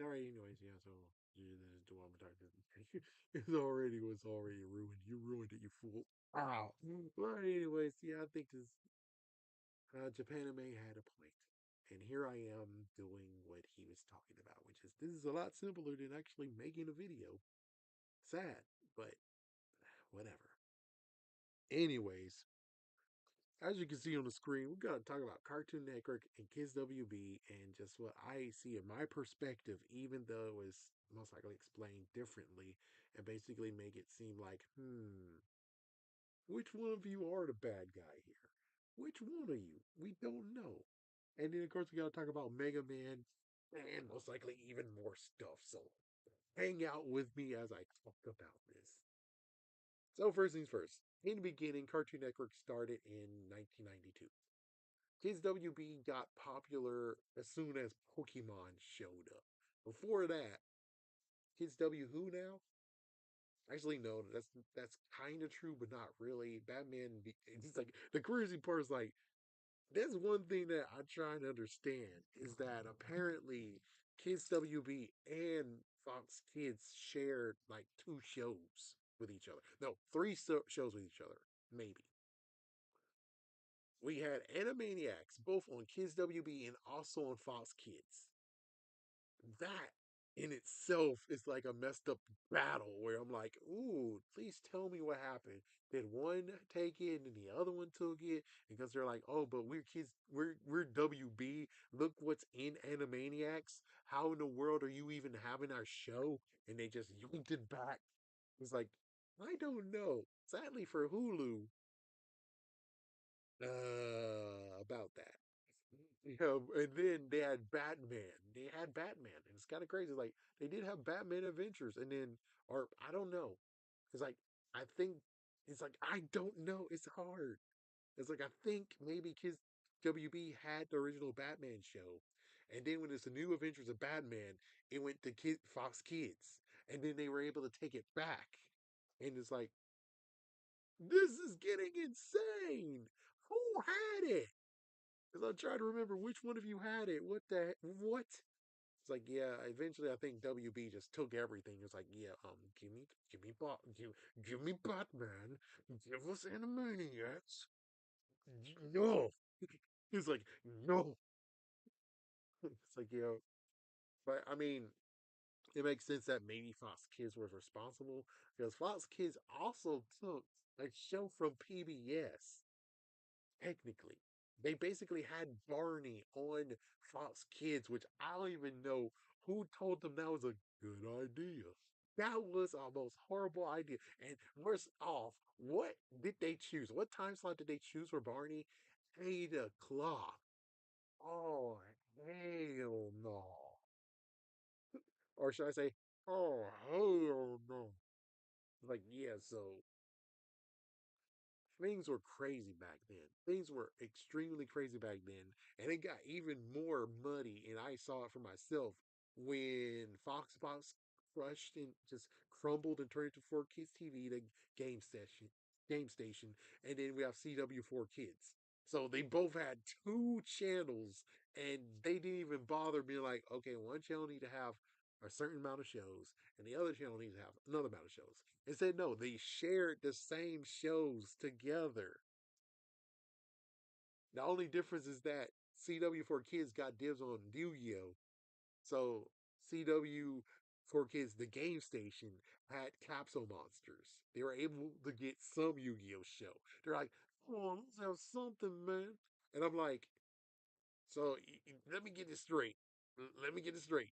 All right, anyways, yeah, so the Dwarf Doctor it was already ruined. You ruined it, you fool. Ow. But anyways, yeah, I think this Japan Anime had a point. And here I am doing what he was talking about, which is this is a lot simpler than actually making a video. Sad, but whatever. Anyways, as you can see on the screen, we got to talk about Cartoon Network and Kids WB and just what I see in my perspective, even though it was most likely explained differently, and basically make it seem like, which one of you are the bad guy here? Which one of you? We don't know. And then, of course, we got to talk about Mega Man and most likely even more stuff. So hang out with me as I talk about this. So, first things first. In the beginning, Cartoon Network started in 1992. Kids WB got popular as soon as Pokemon showed up. Before that, Kids W who now? Actually, no, that's kind of true, but not really. Batman, it's like the crazy part is like that's one thing that I try and understand is that apparently Kids WB and Fox Kids shared like two shows with each other. No, three shows with each other, maybe. We had Animaniacs both on Kids WB and also on Fox Kids. That in itself is like a messed up battle where I'm like, ooh, please tell me what happened. Did one take it and the other one took it? Because they're like, oh, but we're kids, we're WB. Look what's in Animaniacs. How in the world are you even having our show? And they just yanked it back. It's like, I don't know. Sadly for Hulu, about that. Yeah, and then they had Batman. They had Batman, and it's kind of crazy. Like they did have Batman Adventures, and then, or I don't know. It's like I think it's like I don't know. It's hard. It's like I think maybe Kids WB had the original Batman show, and then when it's the new Adventures of Batman, it went to Fox Kids, and then they were able to take it back, and it's like this is getting insane. Who had it? Because I'm trying to remember which one of you had it. What? It's like, yeah, eventually I think WB just took everything. It's like, yeah, give me Batman. Give us Animaniacs. No. He's like, no. It's like, yeah. But I mean, it makes sense that maybe Fox Kids was responsible because Fox Kids also took a show from PBS. Technically. They basically had Barney on Fox Kids, which I don't even know who told them that was a good idea. That was a most horrible idea. And worse off, what did they choose? What time slot did they choose for Barney? 8 o'clock. Oh, hell no. Or should I say, oh, hell no. Like, yeah, so things were crazy back then. Things were extremely crazy back then. And it got even more muddy. And I saw it for myself when Fox crushed and just crumbled and turned into 4 Kids TV, the game station, game station. And then we have CW4 Kids. So they both had two channels and they didn't even bother being like, okay, one channel need to have a certain amount of shows and the other channel needs to have another amount of shows. Instead, no, they shared the same shows together. The only difference is that CW for Kids got dibs on Yu-Gi-Oh! So CW for Kids, the game station, had Capsule Monsters. They were able to get some Yu-Gi-Oh! Show. They're like, come on, let's have something, man. And I'm like, so let me get this straight. Let me get this straight.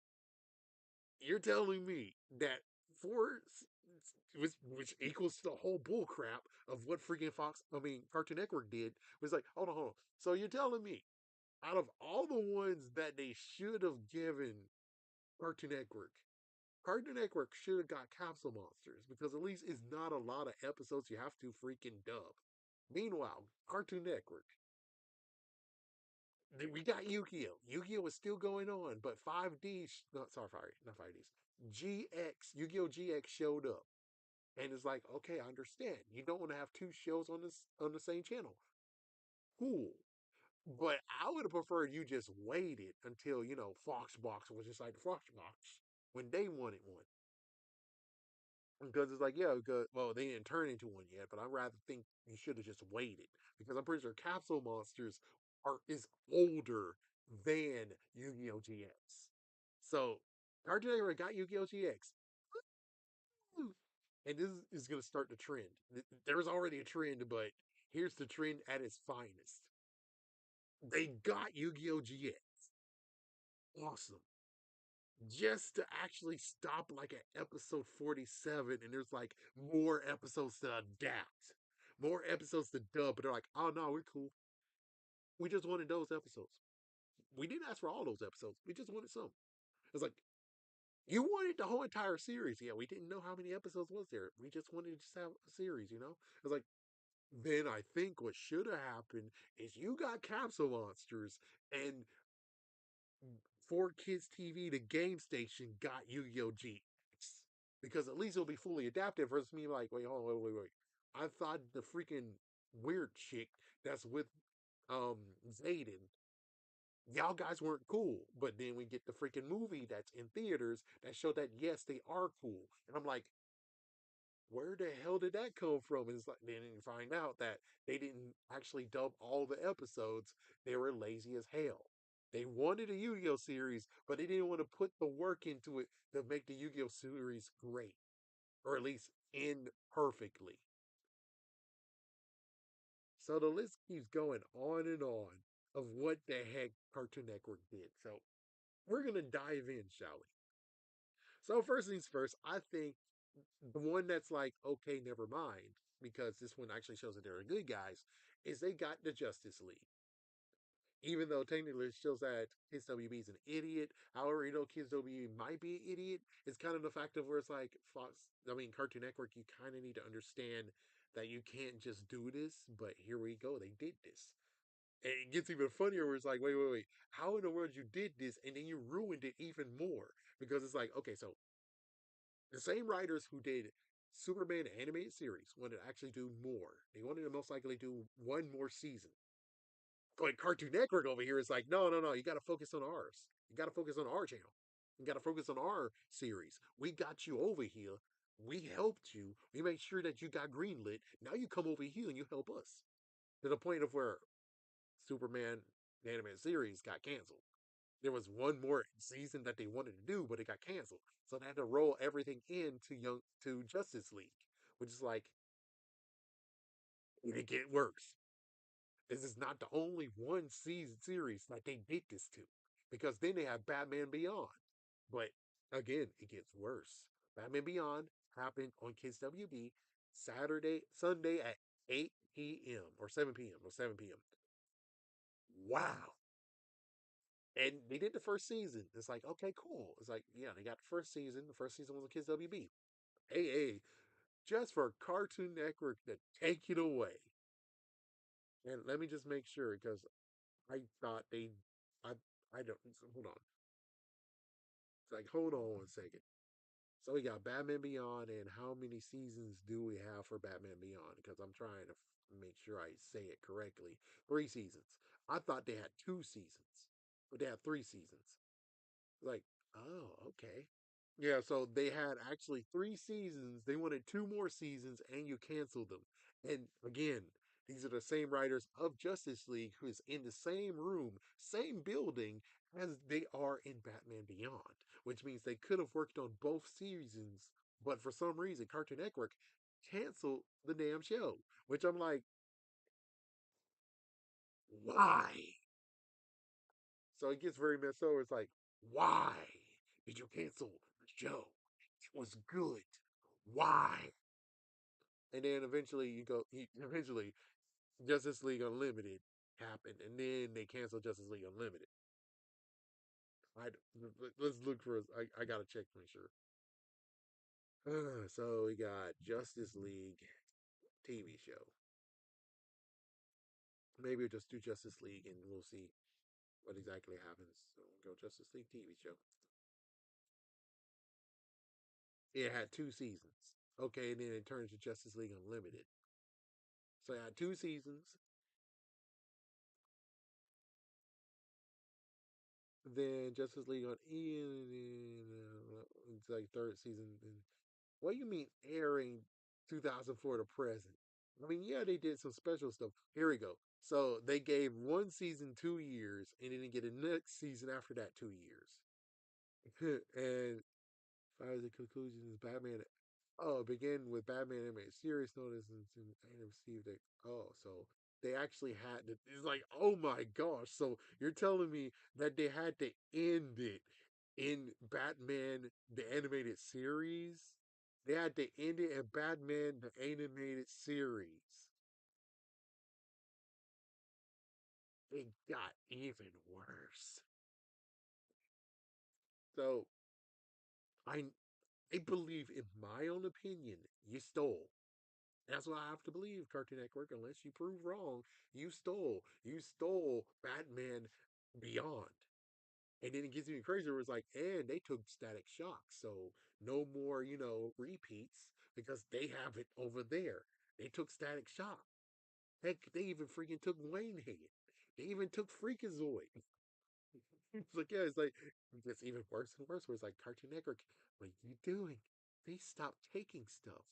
You're telling me that four, which equals the whole bull crap of what freaking Cartoon Network did, was like, hold on. So you're telling me out of all the ones that they should have given Cartoon Network, Cartoon Network should have got Capsule Monsters because at least it's not a lot of episodes you have to freaking dub. Meanwhile, Cartoon Network, we got Yu-Gi-Oh! Yu-Gi-Oh! Is still going on, but 5D, no, sorry, not 5Ds. GX, Yu-Gi-Oh! GX showed up. And it's like, okay, I understand. You don't want to have two shows on the same channel. Cool. But I would have preferred you just waited until, Foxbox was just like Foxbox when they wanted one. Because it's like, yeah, because, well, they didn't turn into one yet, but I rather think you should have just waited. Because I'm pretty sure Capsule Monsters is older than Yu-Gi-Oh! GX. So Cartoon Network got Yu-Gi-Oh! GX. And this is going to start the trend. There was already a trend, but here's the trend at its finest. They got Yu-Gi-Oh! GX. Awesome. Just to actually stop like at episode 47, and there's like more episodes to adapt, more episodes to dub, but they're like, oh no, we're cool. We just wanted those episodes. We didn't ask for all those episodes. We just wanted some. It's like, you wanted the whole entire series. Yeah, we didn't know how many episodes was there. We just wanted to just have a series. It's like, then I think what should have happened is you got Capsule Monsters and for Kids TV, the game station got Yu-Gi-Oh! GX. Because at least it'll be fully adapted versus me like, wait, hold on, wait. I thought the freaking weird chick that's with Zayden, y'all guys weren't cool. But then we get the freaking movie that's in theaters that showed that yes, they are cool. And I'm like, where the hell did that come from? And it's like then you find out that they didn't actually dub all the episodes. They were lazy as hell. They wanted a Yu-Gi-Oh series, but they didn't want to put the work into it to make the Yu-Gi-Oh series great, or at least end perfectly. So the list keeps going on and on of what the heck Cartoon Network did. So we're gonna dive in, shall we? So first things first, I think the one that's like, okay, never mind, because this one actually shows that they're good guys, is they got the Justice League. Even though technically it shows that Kids WB is an idiot. However, Kids WB might be an idiot. It's kind of the fact of where it's like Cartoon Network, you kind of need to understand that you can't just do this, but here we go. They did this. And it gets even funnier where it's like, wait. How in the world you did this and then you ruined it even more? Because it's like, okay, so the same writers who did Superman animated series wanted to actually do more. They wanted to most likely do one more season. But Cartoon Network over here is like, no. You got to focus on ours. You got to focus on our channel. You got to focus on our series. We got you over here. We helped you. We made sure that you got greenlit. Now you come over here and you help us. To the point of where Superman the animated series got canceled. There was one more season that they wanted to do, but it got canceled. So they had to roll everything into Justice League, which is like it get worse. This is not the only one season series that they did this to, because then they have Batman Beyond. But again, it gets worse. Batman Beyond happened on Kids WB Sunday at 8 p.m. or 7 p.m. or 7 p.m. Wow. And they did the first season. It's like, okay, cool. It's like, yeah, they got the first season. The first season was on Kids WB. Hey, just for Cartoon Network to take it away. And let me just make sure because I thought I, I don't, hold on. It's like, hold on 1 second. So we got Batman Beyond, and how many seasons do we have for Batman Beyond? Because I'm trying to make sure I say it correctly. 3 seasons. I thought they had 2 seasons, but they have 3 seasons. Like, oh, okay. Yeah, so they had actually 3 seasons. They wanted 2 more seasons, and you canceled them. And again, these are the same writers of Justice League who is in the same room, same building as they are in Batman Beyond, which means they could have worked on both seasons, but for some reason, Cartoon Network canceled the damn show. Which I'm like, why? So it gets very messed over. It's like, why did you cancel the show? It was good. Why? And then eventually eventually Justice League Unlimited happened, and then they canceled Justice League Unlimited. I let's look for. I gotta check to make sure. So we got Justice League TV show. Maybe we'll just do Justice League, and we'll see what exactly happens. So we'll go Justice League TV show. It had 2 seasons. Okay, and then it turned to Justice League Unlimited. So it had 2 seasons. Then Justice League on E, and it's like third season. And what do you mean airing 2004 to present? I mean, yeah, they did some special stuff. Here we go. So they gave one season 2 years, and then they get a next season after that 2 years. And as the conclusion is Batman. Oh, it began with Batman animated series notice and received it. Oh, so they actually had to. It's like, oh my gosh! So you're telling me that they had to end it in Batman the animated series? They had to end it in Batman the animated series. It got even worse. So I I believe, in my own opinion, you stole. That's what I have to believe, Cartoon Network, unless you prove wrong. You stole. You stole Batman Beyond. And then it gets even crazier. It's like, and they took Static Shock. So no more, repeats because they have it over there. They took Static Shock. Heck, they even freaking took Wayne Head. They even took Freakazoid. It's like, yeah, it's like, it's even worse and worse. Where it's like, Cartoon Network, what are you doing? They stopped taking stuff.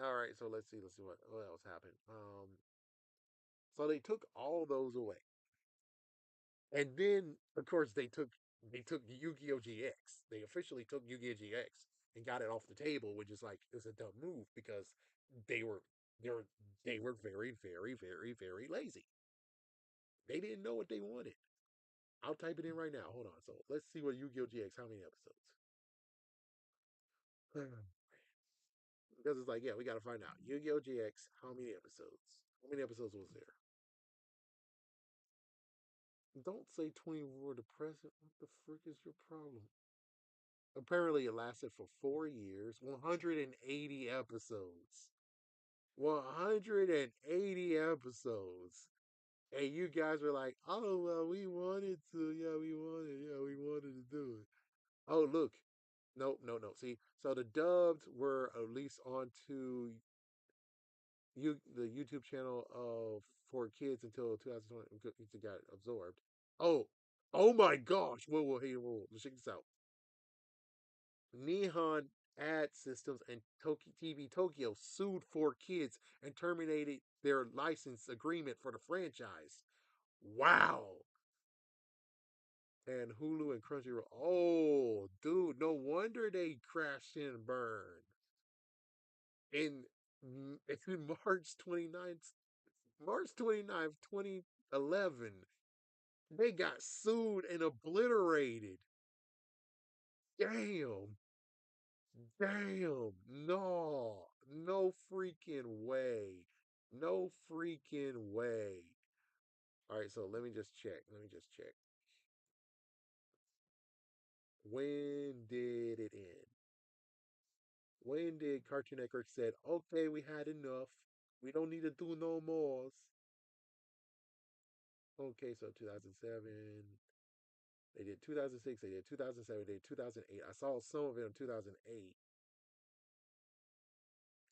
All right, so let's see what else happened. So they took all those away, and then of course they took Yu-Gi-Oh GX. They officially took Yu-Gi-Oh GX and got it off the table, which is like it's a dumb move because they were they were they were very very very very lazy. They didn't know what they wanted. I'll type it in right now. Hold on. So let's see what Yu-Gi-Oh GX. How many episodes? Because it's like, yeah, we got to find out. Yu-Gi-Oh GX. How many episodes? How many episodes was there? Don't say 24 to present. What the frick is your problem? Apparently, it lasted for 4 years, 180 episodes. 180 episodes. And you guys were like, oh, well, we wanted to. Yeah, we wanted to do it. Oh, look. Nope, no, no. See, so the dubs were at least onto the YouTube channel of for kids until 2020 it got absorbed. Oh, oh my gosh! Whoa, hey, whoa! Let's check this out. Nihon Ad Systems and TV Tokyo sued 4Kids and terminated their license agreement for the franchise. Wow! And Hulu and Crunchyroll. Oh, dude, no wonder they crashed and burned. In, in March 29th, 2011, they got sued and obliterated. Damn. Damn. No. No freaking way. No freaking way. All right, so let me just check. Let me just check. When did it end? When did Cartoon Network said, okay, we had enough. We don't need to do no more. Okay, so 2007. They did 2006, they did 2007, they did 2008. I saw some of it in 2008.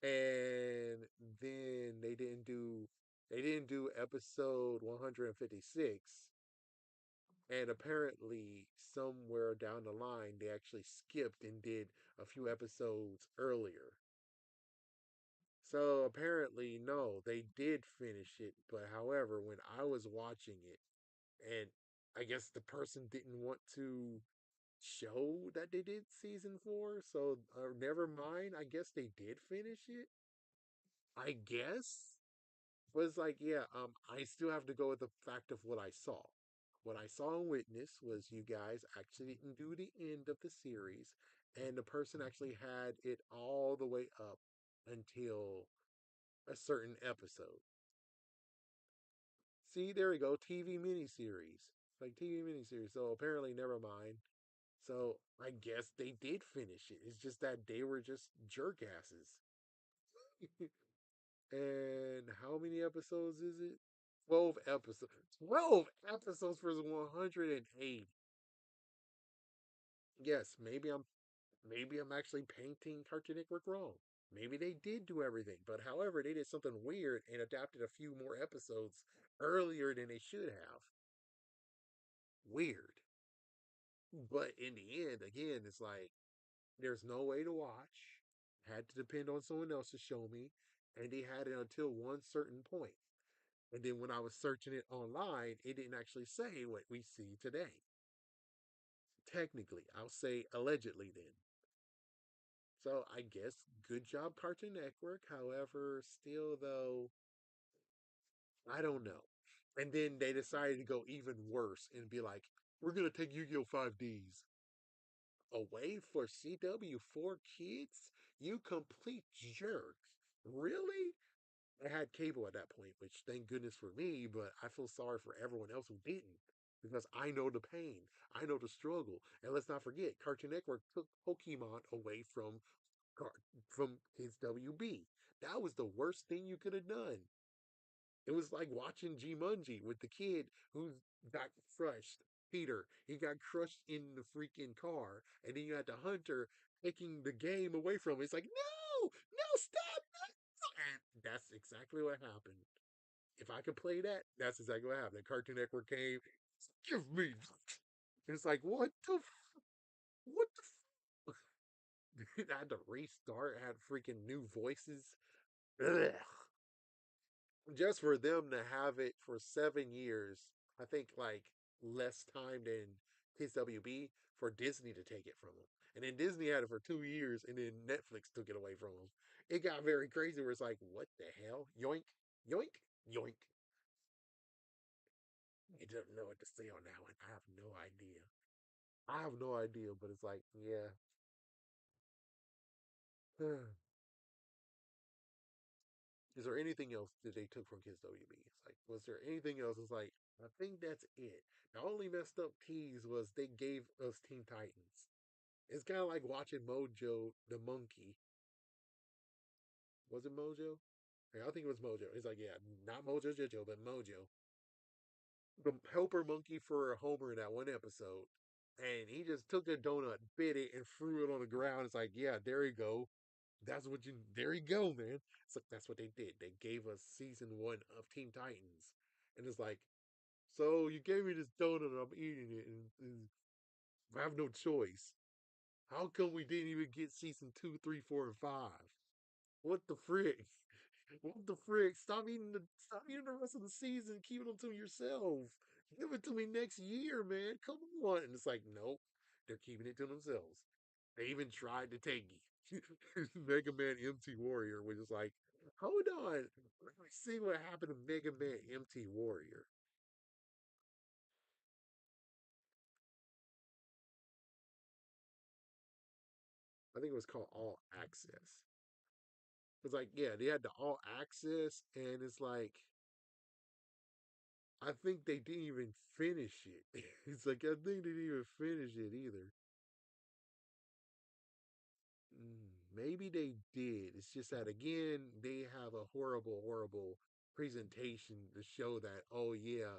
And then they didn't do episode 156, and apparently somewhere down the line they actually skipped and did a few episodes earlier. So apparently no, they did finish it, but however, when I was watching it, and I guess the person didn't want to show that they did season 4, so never mind, I guess they did finish it, I guess. Was like, yeah, I still have to go with the fact of what I saw. What I saw and witnessed was you guys actually didn't do the end of the series, and the person actually had it all the way up until a certain episode. See, there we go, TV miniseries. Like TV miniseries. So apparently, never mind. So I guess they did finish it. It's just that they were just jerk asses. And how many episodes is it? 12 episodes. 12 episodes for 180. Yes, maybe I'm actually painting Cartoon Network wrong. Maybe they did do everything, but however, they did something weird and adapted a few more episodes earlier than they should have. Weird. But in the end, again, it's like there's no way to watch. Had to depend on someone else to show me. And they had it until one certain point. And then when I was searching it online, it didn't actually say what we see today. Technically, I'll say allegedly then. So I guess good job, Cartoon Network. However, still though, I don't know. And then they decided to go even worse and be like, we're gonna take Yu-Gi-Oh! 5Ds away for CW for kids? You complete jerk. Really? I had cable at that point, which thank goodness for me, but I feel sorry for everyone else who didn't because I know the pain. I know the struggle. And let's not forget, Cartoon Network took Pokemon away from his WB. That was the worst thing you could have done. It was like watching Jumanji with the kid who got crushed. Peter, he got crushed in the freaking car, and then you had the hunter taking the game away from him. It's like, no, no, stop, no. And that's exactly what happened. If I could play that, that's exactly what happened. The Cartoon Network came, give me. It's like, what the I had to restart, I had freaking new voices. Ugh. Just for them to have it for 7 years, I think like less time than Kids WB for Disney to take it from them. And then Disney had it for 2 years and then Netflix took it away from them. It got very crazy where it's like, what the hell? Yoink, yoink, yoink. You don't know what to say on that one. I have no idea. I have no idea, but it's like, yeah. Is there anything else that they took from Kids WB? It's like, was there anything else? It's like, I think that's it. The only messed up tease was they gave us Teen Titans. It's kind of like watching Mojo the monkey. Was it Mojo? Yeah, I think it was Mojo. It's like, yeah, not Mojo Jojo, but Mojo. The helper monkey for Homer in that one episode. And he just took a donut, bit it, and threw it on the ground. It's like, yeah, there you go. There you go, man. It's like, that's what they did. They gave us season one of Teen Titans. And it's like, so you gave me this donut and I'm eating it and I have no choice. How come we didn't even get season two, three, four, and five? What the frick? What the frick? Stop eating the rest of the season. Keep it to yourself. Give it to me next year, man. Come on. And it's like, nope. They're keeping it to themselves. They even tried to take Mega Man MT Warrior, which is like, hold on. Let me see what happened to Mega Man MT Warrior. I think it was called All Access. It's like, yeah, they had the All Access, and it's like, I think they didn't even finish it. It's like, I think they didn't even finish it either. Maybe they did. It's just that again, they have a horrible, horrible presentation to show that, oh yeah,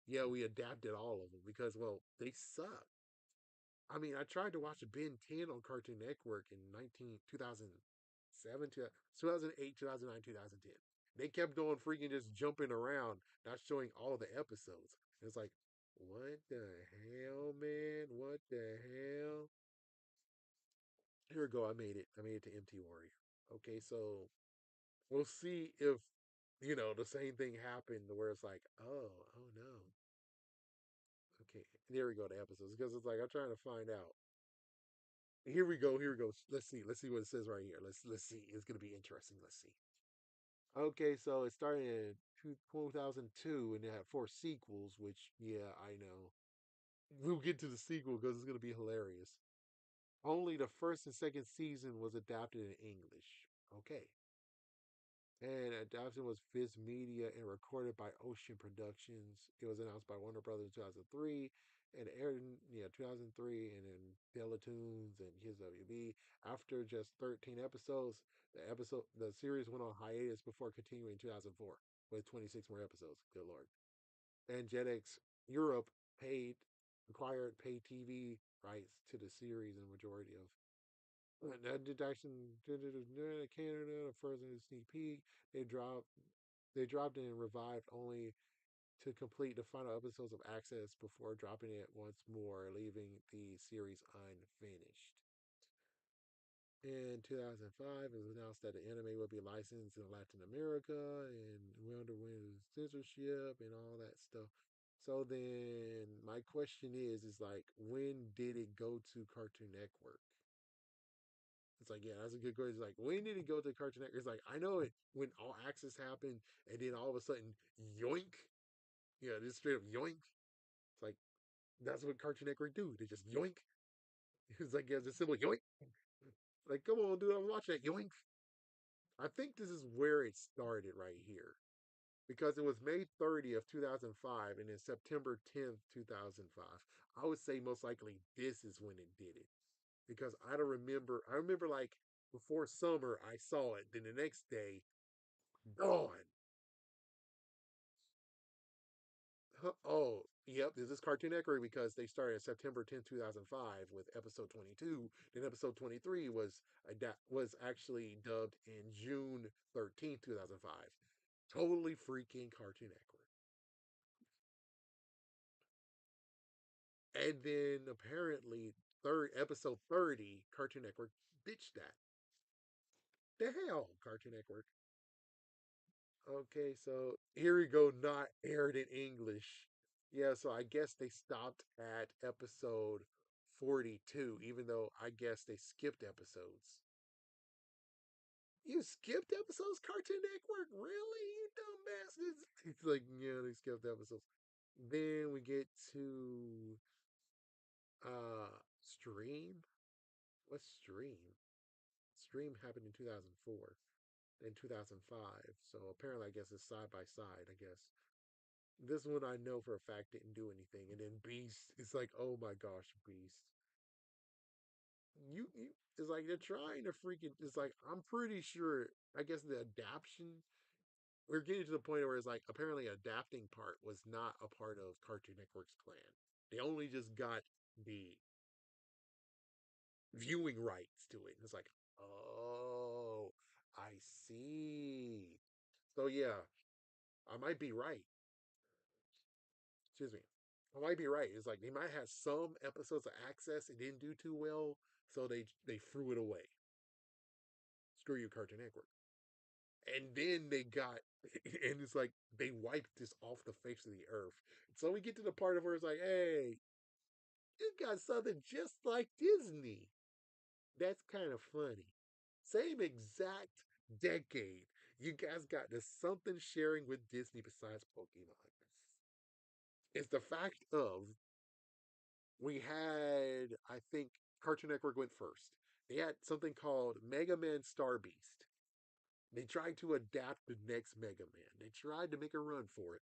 yeah, we adapted all of them because well, they suck. I mean, I tried to watch Ben 10 on Cartoon Network in 2007, 2008, 2009, 2010. They kept going freaking just jumping around, not showing all the episodes. It's like, what the hell, man? What the hell? Here we go. I made it. I made it to MT Warrior. Okay, so we'll see if the same thing happened where it's like, oh no. Okay, there we go. The episodes because it's like I'm trying to find out. Here we go. Here we go. Let's see. Let's see what it says right here. Let's see. It's gonna be interesting. Let's see. Okay, so it started in 2002 and it had four sequels, which yeah, I know. We'll get to the sequel because it's gonna be hilarious. Only the first and second season was adapted in English. Okay. And adaptation was Viz Media and recorded by Ocean Productions. It was announced by Warner Brothers in 2003 and aired in 2003 and then Teletoons and His WB. After just 13 episodes, the series went on hiatus before continuing in 2004 with 26 more episodes. Good lord. And Jetix Europe acquired pay TV rights to the series and majority of that deduction Canada, the first sneak peek. They dropped they dropped it and revived only to complete the final episodes of Access before dropping it once more, leaving the series unfinished. In 2005, it was announced that the anime would be licensed in Latin America and we underwent censorship and all that stuff. So then my question is like, when did it go to Cartoon Network? It's like, yeah, that's a good question. It's like, when did it go to Cartoon Network? It's like, I know it when All Access happened, and then all of a sudden, yoink. Yeah, this straight up yoink. It's like, that's what Cartoon Network do. They just yoink. It's like, yeah, just simple yoink. Like, come on, dude, I'm watching that yoink. I think this is where it started right here. Because it was May 30th, 2005, and then September 10th, 2005. I would say most likely this is when it did it. Because I remember like before summer, I saw it. Then the next day, gone. Huh, oh, yep, this is Cartoon Network because they started September 10th, 2005 with episode 22. Then episode 23 was actually dubbed in June 13th, 2005. Totally freaking Cartoon Network. And then apparently third episode 30, Cartoon Network ditched that. The hell, Cartoon Network. Okay, so here we go, not aired in English. Yeah, so I guess they stopped at episode 42, even though I guess they skipped episodes. You skipped episodes, Cartoon Network? Really? You dumb bastards. It's like, yeah, they skipped episodes. Then we get to Stream. What's Stream? Stream happened in 2004, in 2005. So apparently I guess it's side by side, I guess. This one I know for a fact didn't do anything. And then Beast, it's like, oh my gosh, Beast. You it's like they're trying to freaking. It's like I'm pretty sure. I guess the adaptation. We're getting to the point where it's like apparently adapting part was not a part of Cartoon Network's plan. They only just got the viewing rights to it. And it's like, oh, I see. So yeah, I might be right. Excuse me. I might be right. It's like they might have some episodes of Access it didn't do too well, so they threw it away. Screw you, Cartoon Network. And then they got, and it's like they wiped this off the face of the earth. So we get to the part of where it's like, hey, you got something just like Disney. That's kind of funny. Same exact decade. You guys got this something sharing with Disney besides Pokemon. It's the fact of we had, I think Cartoon Network went first. They had something called Megaman Star Beast. They tried to adapt the next Mega Man. They tried to make a run for it,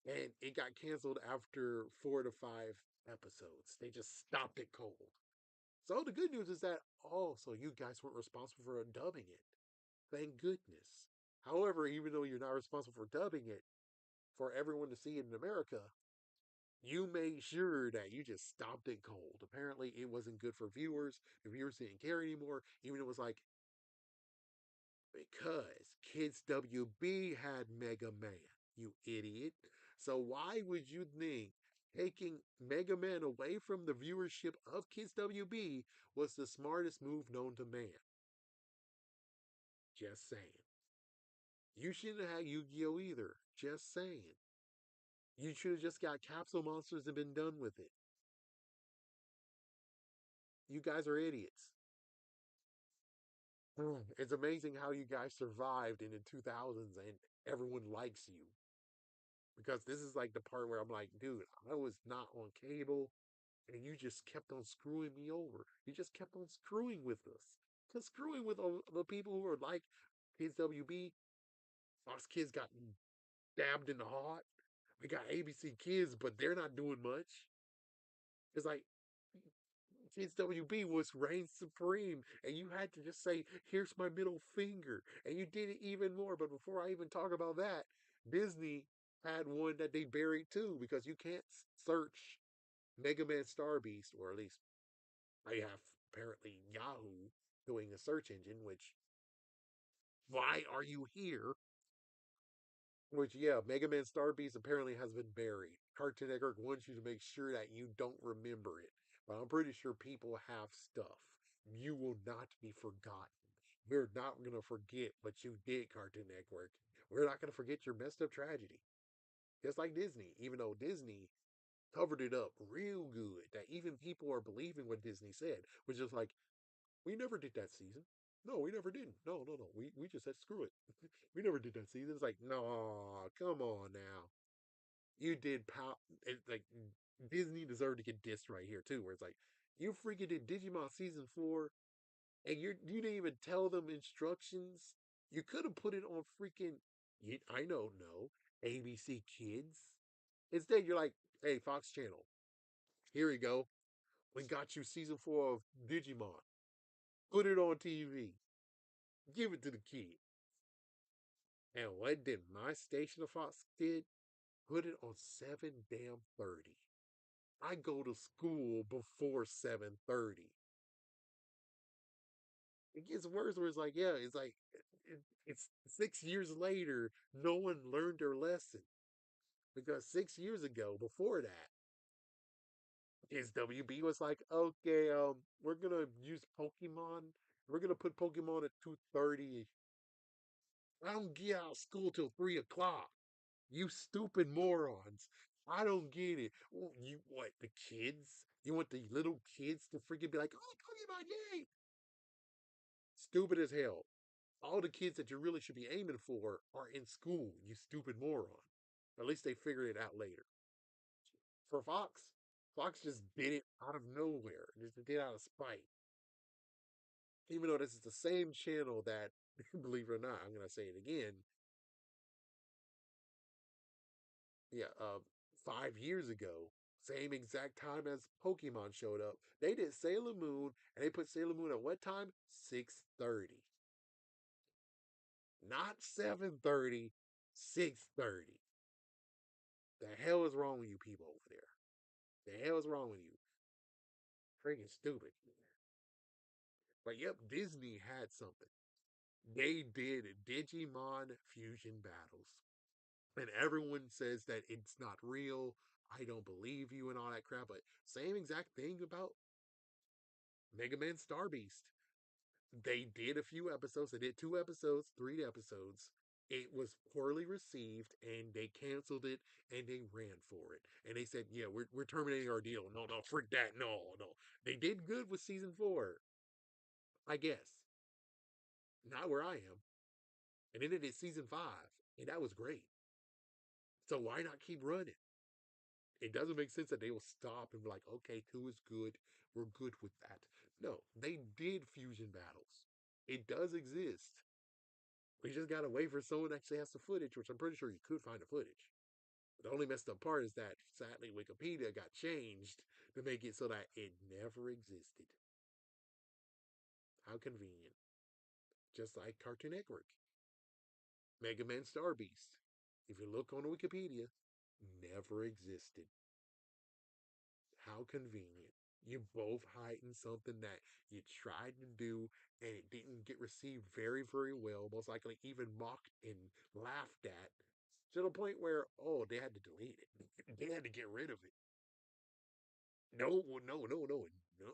and it got canceled after 4 to 5 episodes. They just stopped it cold. So the good news is that, oh, so you guys weren't responsible for dubbing it. Thank goodness. However, even though you're not responsible for dubbing it for everyone to see it in America, you made sure that you just stopped it cold. Apparently, it wasn't good for viewers. The viewers didn't care anymore. Even it was like, because Kids WB had Mega Man, you idiot. So why would you think taking Mega Man away from the viewership of Kids WB was the smartest move known to man? Just saying. You shouldn't have had Yu-Gi-Oh either. Just saying. You should have just got Capsule Monsters and been done with it. You guys are idiots. It's amazing how you guys survived in the 2000s and everyone likes you. Because this is like the part where I'm like, dude, I was not on cable and you just kept on screwing me over. You just kept on screwing with us. Just screwing with all the people who are like Kids WB. Fox Kids got dabbed in the heart. We got ABC Kids, but they're not doing much. It's like Kids WB was reign supreme, and you had to just say, "Here's my middle finger," and you did it even more. But before I even talk about that, Disney had one that they buried too because you can't search Mega Man Star Beast, or at least I have apparently Yahoo doing a search engine. Which, why are you here? Which, yeah, Mega Man Star Beast apparently has been buried. Cartoon Network wants you to make sure that you don't remember it. But I'm pretty sure people have stuff. You will not be forgotten. We're not going to forget what you did, Cartoon Network. We're not going to forget your messed up tragedy. Just like Disney, even though Disney covered it up real good, that even people are believing what Disney said, which is like, we never did that season. No, we never didn't. No, no, no. We just said screw it. We never did that season. It's like, no, come on now. You did pow. It's like Disney deserved to get dissed right here too, where it's like, you freaking did Digimon season 4, and you didn't even tell them instructions. You could have put it on freaking. I know, no ABC Kids. Instead, you're like, hey, Fox Channel, here we go. We got you season 4 of Digimon. Put it on TV. Give it to the kid. And what did my station of Fox did? Put it on 7 damn 30. I go to school before 7:30. It gets worse where it's like, yeah, it's like it's 6 years later, no one learned their lesson. Because 6 years ago, before that, his WB was like, okay, we're gonna use Pokemon. We're gonna put Pokemon at 2:30. I don't get out of school till 3 o'clock. You stupid morons. I don't get it. You what, the kids? You want the little kids to freaking be like, oh, Pokemon, yay! Stupid as hell. All the kids that you really should be aiming for are in school, you stupid moron. At least they figured it out later. For Fox, Fox just did it out of nowhere. Just did it out of spite. Even though this is the same channel that, believe it or not, I'm going to say it again. Yeah, 5 years ago, same exact time as Pokemon showed up, they did Sailor Moon, and they put Sailor Moon at what time? 6:30. Not 7:30, 6:30. The hell is wrong with you people over there? The hell is wrong with you? Freaking stupid. But yep, Disney had something. They did Digimon Fusion Battles. And everyone says that it's not real. I don't believe you and all that crap. But same exact thing about Mega Man Star Beast. They did a few episodes. They did 2 episodes, 3 episodes. It was poorly received, and they canceled it, and they ran for it. And they said, "Yeah, we're terminating our deal." No, no, frick that. No, no. They did good with season 4, I guess. Not where I am. And then they did season 5, and that was great. So why not keep running? It doesn't make sense that they will stop and be like, "Okay, 2 is good. We're good with that." No, they did fusion battles. It does exist. We just gotta wait for someone that actually has the footage, which I'm pretty sure you could find the footage. The only messed up part is that sadly Wikipedia got changed to make it so that it never existed. How convenient. Just like Cartoon Network. Mega Man Star Beast. If you look on Wikipedia, never existed. How convenient. You both heightened something that you tried to do and it didn't get received very, very well. Most likely even mocked and laughed at to the point where, oh, they had to delete it. They had to get rid of it. No, no, no, no, no.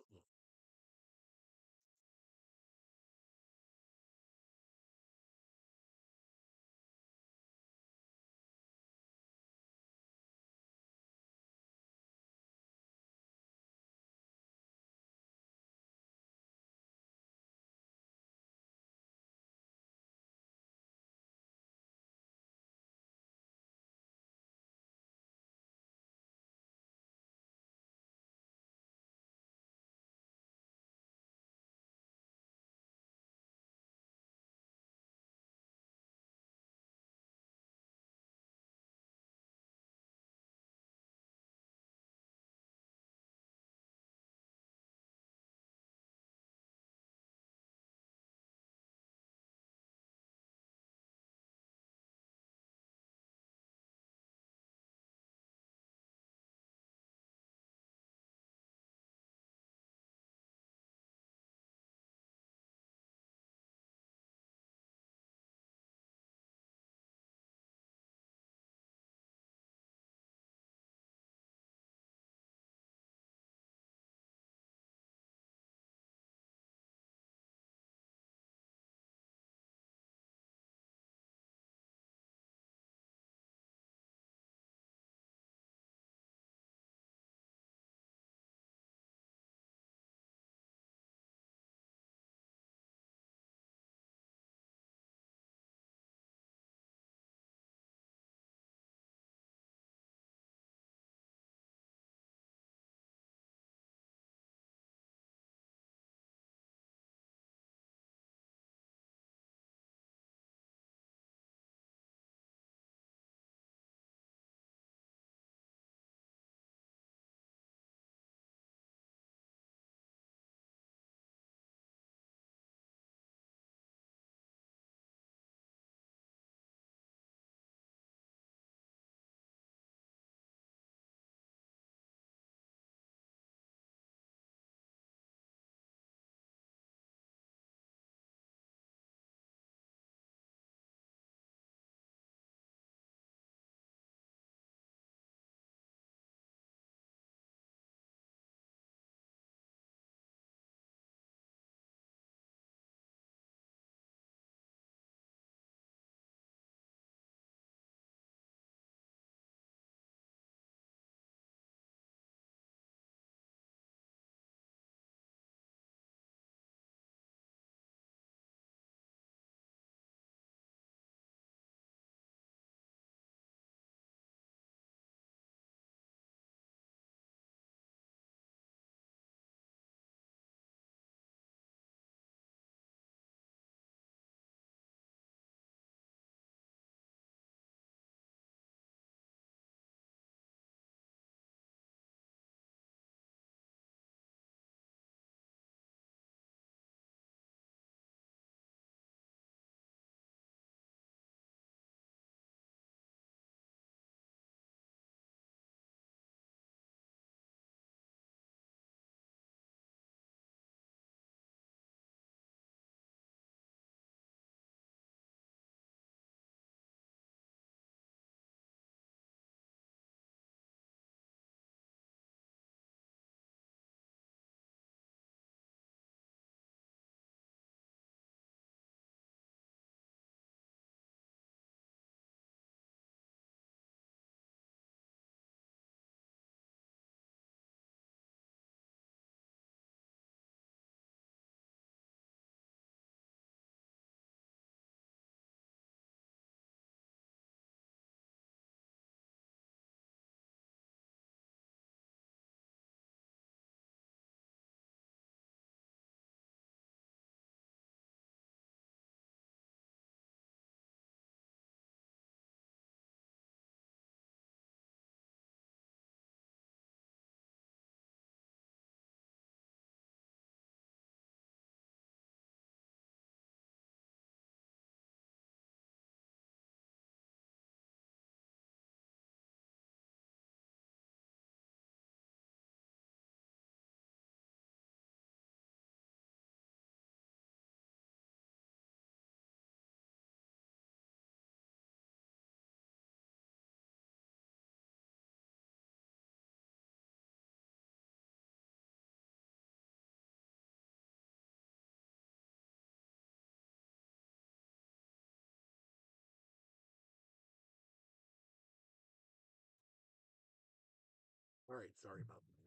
right, sorry about that.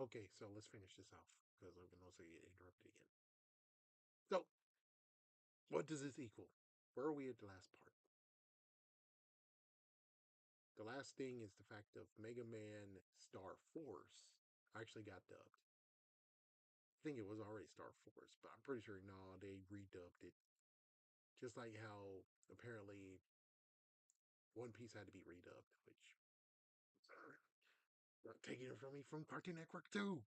Okay, so let's finish this off because I'm gonna also get interrupted again. So, what does this equal? Where are we at the last part? The last thing is the fact of Mega Man Star Force actually got dubbed. I think it was already Star Force, but I'm pretty sure no, they redubbed it. Just like how apparently One Piece had to be redubbed, which taking it from me from Cartoon Network too.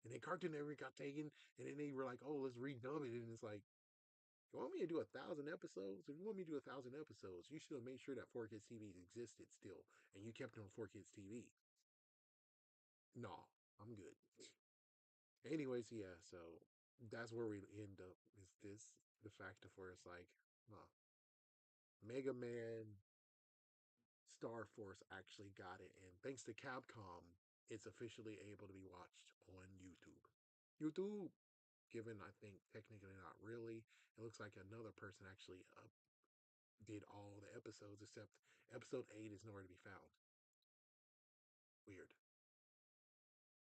And then Cartoon Network got taken, and then they were like, "Oh, let's redub it." And it's like, you want me to do 1,000 episodes? If you want me to do 1,000 episodes, you should have made sure that 4Kids TV existed still, and you kept it on 4Kids TV. No, I'm good. Anyways, yeah. So that's where we end up. Is this the fact of where it's like, huh, Mega Man Star Force actually got it, and thanks to Capcom, it's officially able to be watched on YouTube. YouTube, given I think technically not really, it looks like another person actually did all the episodes except episode 8 is nowhere to be found. Weird.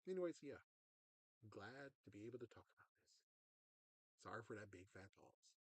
Anyways, yeah, glad to be able to talk about this. Sorry for that big fat pause.